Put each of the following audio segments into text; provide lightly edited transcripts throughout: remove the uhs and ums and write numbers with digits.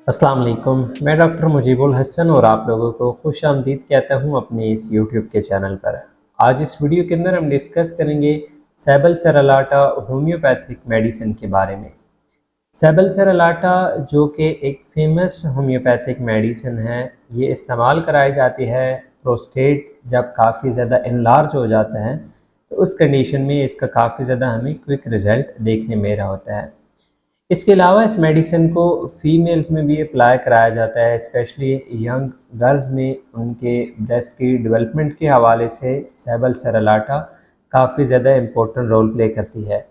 अस्सलाम वालेकुम। मैं डॉक्टर मुजीबुल हसन और आप लोगों को खुश आमदीद कहता हूँ अपने इस यूट्यूब के चैनल पर। आज इस वीडियो के अंदर हम डिस्कस करेंगे सैबल सरलाटा होम्योपैथिक मेडिसिन के बारे में। सैबल सरलाटा जो कि एक फेमस होम्योपैथिक मेडिसिन है, ये इस्तेमाल कराई जाती है प्रोस्टेट जब काफ़ी ज़्यादा इनलार्ज हो जाता है, तो उस कंडीशन में इसका काफ़ी ज़्यादा हमें क्विक रिज़ल्ट देखने में रहा होता है। इसके अलावा इस मेडिसिन को फीमेल्स में भी अप्लाई कराया जाता है, स्पेशली यंग गर्ल्स में उनके ब्रेस्ट की डेवलपमेंट के हवाले से सैबल सरलाटा काफ़ी ज़्यादा इम्पोर्टेंट रोल प्ले करती है।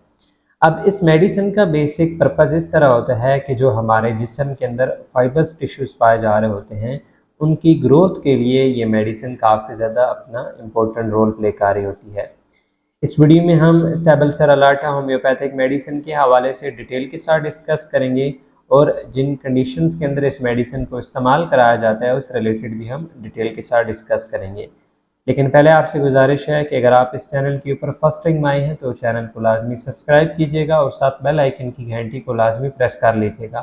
अब इस मेडिसिन का बेसिक पर्पज़ इस तरह होता है कि जो हमारे जिस्म के अंदर फाइबर्स टिश्यूज़ पाए जा रहे होते हैं, उनकी ग्रोथ के लिए ये मेडिसिन काफ़ी ज़्यादा अपना इम्पोर्टेंट रोल प्ले कर रही होती है। इस वीडियो में हम सैबल सरलाटा होम्योपैथिक मेडिसिन के हवाले से डिटेल के साथ डिस्कस करेंगे और जिन कंडीशंस के अंदर इस मेडिसिन को इस्तेमाल कराया जाता है उस रिलेटेड भी हम डिटेल के साथ डिस्कस करेंगे। लेकिन पहले आपसे गुजारिश है कि अगर आप इस चैनल के ऊपर फर्स्ट टाइम आए हैं तो चैनल को लाजमी सब्सक्राइब कीजिएगा और साथ बेल आइकन की घंटी को लाजमी प्रेस कर लीजिएगा,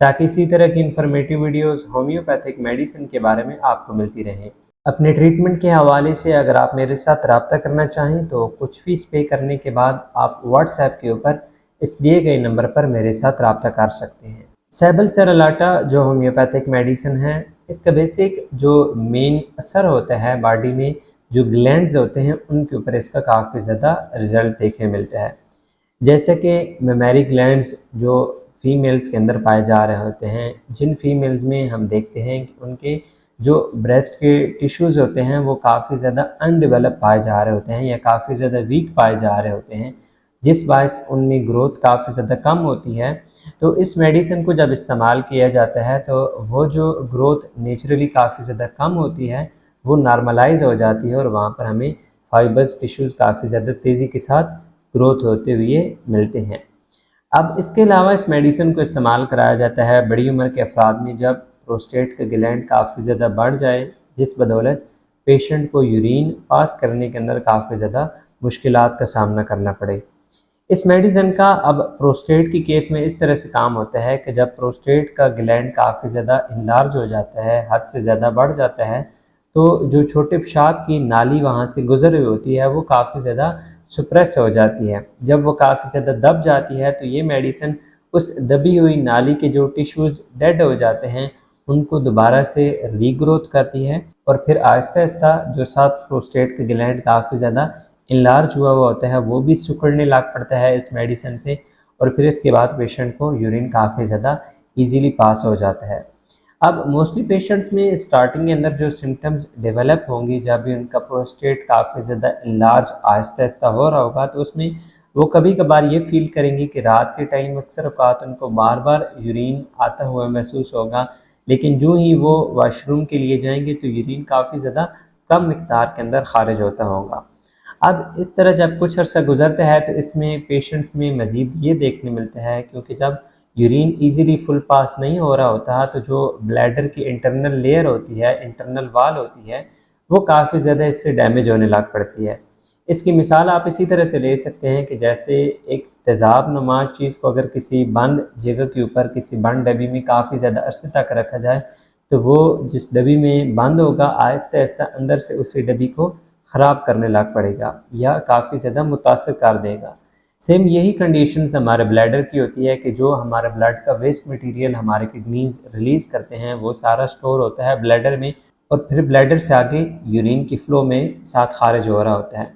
ताकि इसी तरह की इन्फॉर्मेटिव वीडियोस होम्योपैथिक मेडिसिन के बारे में आपको मिलती रहें। अपने ट्रीटमेंट के हवाले से अगर आप मेरे साथ रब्ता करना चाहें तो कुछ फ़ीस पे करने के बाद आप व्हाट्सएप के ऊपर इस दिए गए नंबर पर मेरे साथ रब्ता कर सकते हैं। सैबल सरलाटा जो होम्योपैथिक मेडिसिन है, इसका बेसिक जो मेन असर होता है बॉडी में, जो ग्लैंड्स होते हैं उनके ऊपर इसका काफ़ी ज़्यादा रिजल्ट देखने मिलता है। जैसे कि मेमरी ग्लैंड्स जो फीमेल्स के अंदर पाए जा रहे होते हैं, जिन फीमेल्स में हम देखते हैं कि उनके जो ब्रेस्ट के टिश्यूज़ होते हैं वो काफ़ी ज़्यादा अनडेवलप पाए जा रहे होते हैं या काफ़ी ज़्यादा वीक पाए जा रहे होते हैं, जिस बायस उनमें ग्रोथ काफ़ी ज़्यादा कम होती है। तो इस मेडिसिन को जब इस्तेमाल किया जाता है तो वो जो ग्रोथ नेचुरली काफ़ी ज़्यादा कम होती है वो नॉर्मलाइज हो जाती है और वहाँ पर हमें फाइबर्स टिश्यूज़ काफ़ी ज़्यादा तेज़ी के साथ ग्रोथ होते हुए मिलते हैं। अब इसके अलावा इस मेडिसिन को इस्तेमाल कराया जाता है बड़ी उम्र के अफराद में, जब प्रोस्टेट का ग्लैंड काफ़ी ज़्यादा बढ़ जाए, जिस बदौलत पेशेंट को यूरिन पास करने के अंदर काफ़ी ज़्यादा मुश्किलात का सामना करना पड़े। इस मेडिसिन का अब प्रोस्टेट की केस में इस तरह से काम होता है कि जब प्रोस्टेट का ग्लैंड काफ़ी ज़्यादा इनलार्ज हो जाता है, हद से ज़्यादा बढ़ जाता है, तो जो छोटे पेशाब की नाली वहाँ से गुजर रही होती है वो काफ़ी ज़्यादा सुप्रेस हो जाती है। जब वो काफ़ी ज़्यादा दब जाती है तो ये मेडिसिन उस दबी हुई नाली के जो टिश्यूज़ डेड हो जाते हैं उनको दोबारा से रीग्रोथ करती है और फिर आहिस्ता आहिस्ता जो साथ प्रोस्टेट का ग्लैंड काफ़ी ज़्यादा इनलार्ज हुआ हुआ होता है वो भी सिकुड़ने लग पड़ता है इस मेडिसिन से, और फिर इसके बाद पेशेंट को यूरिन काफ़ी ज़्यादा ईजीली पास हो जाता है। अब मोस्टली पेशेंट्स में स्टार्टिंग के अंदर जो सिम्टम्स डेवलप होंगी, जब भी उनका प्रोस्टेट काफ़ी ज़्यादा इनलार्ज आहिस्ता आहिस्ता हो रहा होगा, तो उसमें वो कभी कभार ये फील करेंगे कि रात के टाइम अक्सर औकात उनको बार बार यूरिन आता हुआ महसूस होगा, लेकिन जो ही वो वाशरूम के लिए जाएंगे तो यूरिन काफ़ी ज़्यादा कम मिकदार के अंदर खारिज होता होगा। अब इस तरह जब कुछ अर्सा गुजरता है तो इसमें पेशेंट्स में मज़ीद ये देखने मिलता है, क्योंकि जब यूरिन इजीली फुल पास नहीं हो रहा होता तो जो ब्लैडर की इंटरनल लेयर होती है, इंटरनल वाल होती है, वो काफ़ी ज़्यादा इससे डैमेज होने लग पड़ती है। इसकी मिसाल आप इसी तरह से ले सकते हैं कि जैसे एक तेज़ाब नुमा चीज़ को अगर किसी बंद जगह के ऊपर किसी बंद डब्बी में काफ़ी ज़्यादा अरसे तक रखा जाए तो वो जिस डब्बी में बंद होगा आहिस्ता आहिस्ता अंदर से उसी डब्बी को ख़राब करने लग पड़ेगा या काफ़ी ज़्यादा मुतासर कर देगा। सेम यही कंडीशंस हमारे ब्लैडर की होती है कि जो हमारे ब्लड का वेस्ट मटेरियल हमारे किडनीज रिलीज़ करते हैं वो सारा स्टोर होता है ब्लैडर में, और फिर ब्लैडर से आगे यूरिन की फ़्लो में साथ खारिज हो रहा होता है।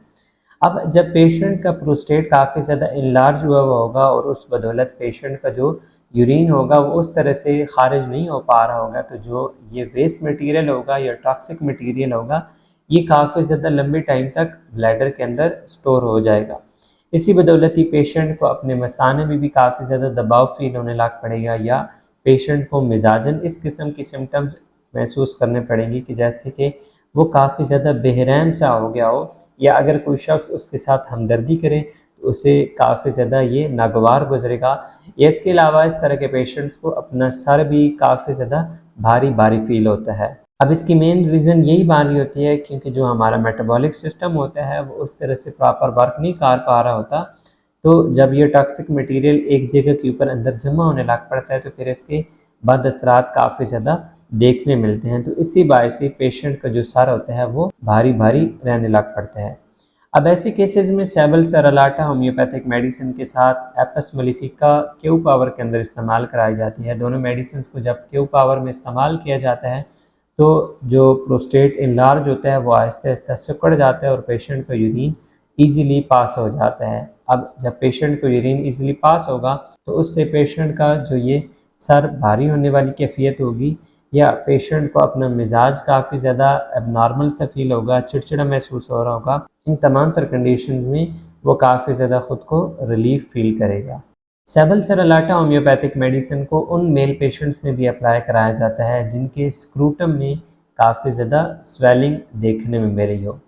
अब जब पेशेंट का प्रोस्टेट काफ़ी ज़्यादा इनलार्ज हुआ हुआ होगा और उस बदौलत पेशेंट का जो यूरिन होगा वो उस तरह से खारिज नहीं हो पा रहा होगा, तो जो ये वेस्ट मटेरियल होगा या टॉक्सिक मटेरियल होगा ये काफ़ी ज़्यादा लंबे टाइम तक ब्लैडर के अंदर स्टोर हो जाएगा। इसी बदौलत ही पेशेंट को अपने मसाने में भी काफ़ी ज़्यादा दबाव फील होने लग पड़ेगा, या पेशेंट को मिजाजन इस किस्म की सिम्टम्स महसूस करने पड़ेंगे कि जैसे कि वो काफ़ी ज़्यादा बेरहम सा हो गया हो, या अगर कोई शख्स उसके साथ हमदर्दी करे तो उसे काफ़ी ज़्यादा ये नागवार गुजरेगा। या इसके अलावा इस तरह के पेशेंट्स को अपना सर भी काफ़ी ज़्यादा भारी भारी फील होता है। अब इसकी मेन रीज़न यही बन रही होती है क्योंकि जो हमारा मेटाबॉलिक सिस्टम होता है वो उस तरह से प्रॉपर वर्क नहीं कर पा रहा होता। तो जब ये टॉक्सिक मटेरियल एक जगह के ऊपर अंदर जमा होने लग पड़ता है तो फिर इसके बद असरात काफ़ी ज़्यादा देखने मिलते हैं। तो इसी बायस से पेशेंट का जो सर होता है वो भारी भारी रहने लग पड़ता है। अब ऐसे केसेस में सैबल सरलाटा होम्योपैथिक मेडिसिन के साथ एपस मेलिफिका क्यू पावर के अंदर इस्तेमाल कराई जाती है। दोनों मेडिसिन को जब क्यू पावर में इस्तेमाल किया जाता है तो जो प्रोस्टेट इनलार्ज होता है वो आहिस्ता आहिस्ता सिकुड़ जाता है और पेशेंट का यूरिन ईजीली पास हो जाता है। अब जब पेशेंट को यूरिन ईजीली पास होगा तो उससे पेशेंट का जो ये सर भारी होने वाली कैफियत होगी या पेशेंट को अपना मिजाज काफ़ी ज़्यादा एबनॉर्मल सा फील होगा, चिड़चिड़ा महसूस हो रहा होगा, इन तमाम तर कंडीशन में वो काफ़ी ज़्यादा ख़ुद को रिलीफ फील करेगा। सेबल सरलाटा होम्योपैथिक मेडिसिन को उन मेल पेशेंट्स में भी अप्लाई कराया जाता है जिनके स्क्रूटम में काफ़ी ज़्यादा स्वेलिंग देखने में मिल रही हो।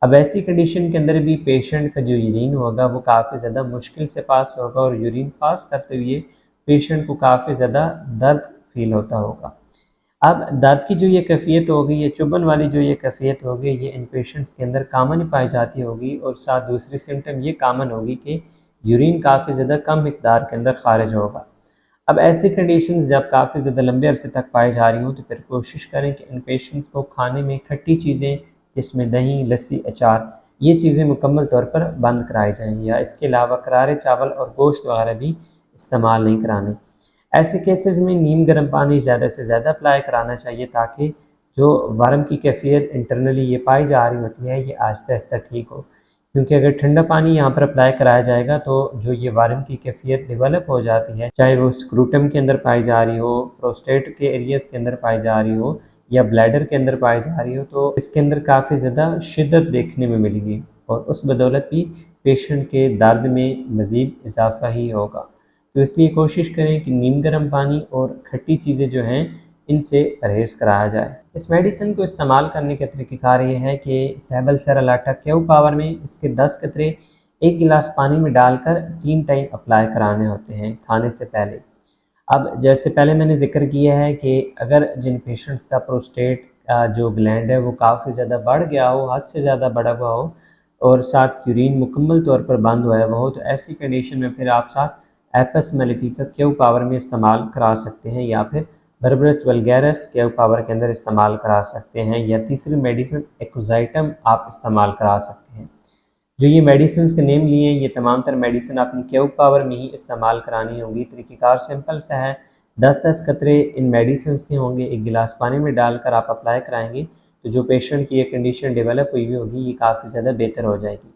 अब ऐसी कंडीशन के अंदर भी पेशेंट का जो यूरिन होगा वो काफ़ी ज़्यादा मुश्किल से पास होगा और यूरिन पास करते हुए पेशेंट को काफ़ी ज़्यादा दर्द फील होता होगा। अब दाँत की जो ये कैफ़ियत होगी, ये चुभन वाली जो ये कैफ़ियत होगी, ये इन पेशेंट्स के अंदर कॉमन पाई जाती होगी और साथ दूसरी सिम्टम ये कॉमन होगी कि यूरिन काफ़ी ज़्यादा कम मिकदार के अंदर खारिज होगा। अब ऐसी कंडीशंस जब काफ़ी ज़्यादा लंबे अरसे तक पाई जा रही हों तो फिर कोशिश करें कि इन पेशेंट्स को खाने में खट्टी चीज़ें जिसमें दही, लस्सी, अचार ये चीज़ें मुकम्मल तौर पर बंद कराई जाएँ या इसके अलावा करारे चावल और गोश्त वगैरह भी इस्तेमाल नहीं कराने। ऐसे केसेस में नीम गर्म पानी ज़्यादा से ज़्यादा अप्लाई कराना चाहिए ताकि जो वर्म की कैफियत इंटरनली ये पाई जा रही होती है ये आहिस्ता आहिस्ता ठीक हो। क्योंकि अगर ठंडा पानी यहाँ पर अप्लाई कराया जाएगा तो जो ये वर्म की कैफियत डेवलप हो जाती है, चाहे वो स्क्रूटम के अंदर पाई जा रही हो, प्रोस्टेट के एरियाज़ के अंदर पाई जा रही हो या ब्लैडर के अंदर पाई जा रही हो, तो इसके अंदर काफ़ी ज़्यादा शिद्दत देखने में मिलेगी और उस बदौलत भी पेशेंट के दर्द में मज़ीद इजाफा ही होगा। तो इसलिए कोशिश करें कि नीम गर्म पानी और खट्टी चीज़ें जो हैं इनसे परहेज़ कराया जाए। इस मेडिसिन को इस्तेमाल करने के तरीक़ेकार ये है कि सैबल सरलाटा क्यू पावर में इसके 10 कतरे 1 गिलास पानी में डालकर 3 टाइम अप्लाई कराने होते हैं खाने से पहले। अब जैसे पहले मैंने ज़िक्र किया है कि अगर जिन पेशेंट्स का प्रोस्टेट जो ग्लैंड है वो काफ़ी ज़्यादा बढ़ गया हो, हद से ज़्यादा बढ़ा हुआ हो और साथ यूरिन मुकम्मल तौर पर बंद हुआ हुआ हो, तो ऐसी कंडीशन में फिर आप साथ एपस मेलिफिका क्यू पावर में इस्तेमाल करा सकते हैं या फिर बर्बरस वल्गैरस क्यू पावर के अंदर इस्तेमाल करा सकते हैं या तीसरी मेडिसिन एक्ज़ाइटम आप इस्तेमाल करा सकते हैं। जो ये मेडिसिन के नेम लिए हैं ये तमाम तर मेडिसिन अपनी क्यू पावर में ही इस्तेमाल करानी होगी। तरीक़ेकार सिंपल सा है, 10-10 कतरे इन मेडिसिन के होंगे, 1 गिलास पानी में डालकर आप अप्लाई कराएंगे तो जो पेशेंट की ये कंडीशन डेवलप हुई होगी ये काफ़ी ज़्यादा बेहतर हो जाएगी।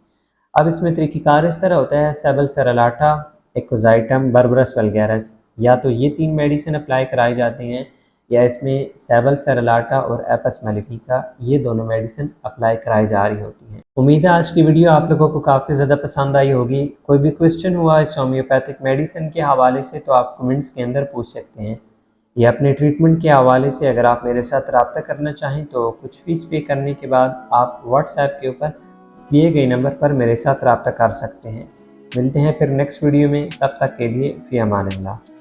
अब इसमें तरीक़ेकार इस तरह होता है, सैबल सरलाटा, एक्ज़ाइटम, बर्बरस वल्गैरस, या तो ये 3 मेडिसिन अप्लाई कराई जाती हैं या इसमें सैबल सरलाटा और एपस मेलिफिका ये दोनों मेडिसिन अप्लाई कराई जा रही होती हैं। उम्मीद है आज की वीडियो आप लोगों को काफ़ी ज़्यादा पसंद आई होगी। कोई भी क्वेश्चन हुआ इस होम्योपैथिक मेडिसिन के हवाले से तो आप कमेंट्स के अंदर पूछ सकते हैं या अपने ट्रीटमेंट के हवाले से अगर आप मेरे साथ रब्ता करना चाहें तो कुछ फ़ीस पे करने के बाद आप व्हाट्सएप के ऊपर दिए गए नंबर पर मेरे साथ रब्ता कर सकते हैं। मिलते हैं फिर नेक्स्ट वीडियो में, तब तक के लिए फ़ी अमान अल्लाह।